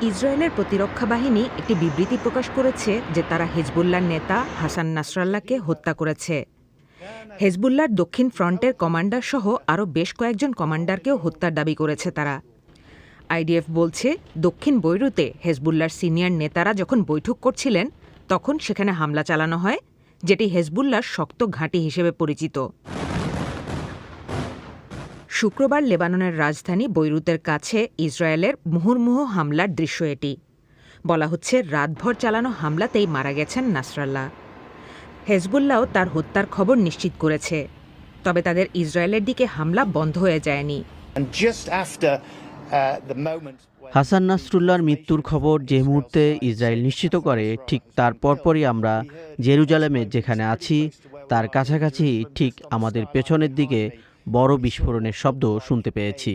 ইসরায়েলের প্রতিরক্ষা বাহিনী একটি বিবৃতি প্রকাশ করেছে যে তারা হেজবুল্লাহর নেতা হাসান নাসরাল্লাহকে হত্যা করেছে। হেজবুল্লাহর দক্ষিণ ফ্রন্টের কমান্ডার সহ আরও বেশ কয়েকজন কমান্ডারকেও হত্যার দাবি করেছে তারা। আইডিএফ বলছে, দক্ষিণ বৈরুতে হেজবুল্লাহর সিনিয়র নেতারা যখন বৈঠক করছিলেন তখন সেখানে হামলা চালানো হয়, যেটি হেজবুল্লাহর শক্ত ঘাঁটি হিসেবে পরিচিত। শুক্রবার লেবাননের রাজধানী বৈরুতের কাছে ইসরায়েলের মুহুর্মুহু হামলার দৃশ্য এটি। বলা হচ্ছে, রাতভর চালানো হামলাতেই মারা গেছেন নাসরাল্লাহ। হেজবুল্লাহও তার হত্যার খবর নিশ্চিত করেছে, তবে তাদের ইসরায়েলের দিকে হামলা বন্ধ হয়ে যায়নি। হাসান নাসরুল্লাহর মৃত্যুর খবর যে মুহূর্তে ইসরায়েল নিশ্চিত করে, ঠিক তার পরপরই আমরা জেরুজালেমে যেখানে আছি তার কাছাকাছি ঠিক আমাদের পেছনের দিকে বড় বিস্ফোরণের শব্দ শুনতে পেয়েছি।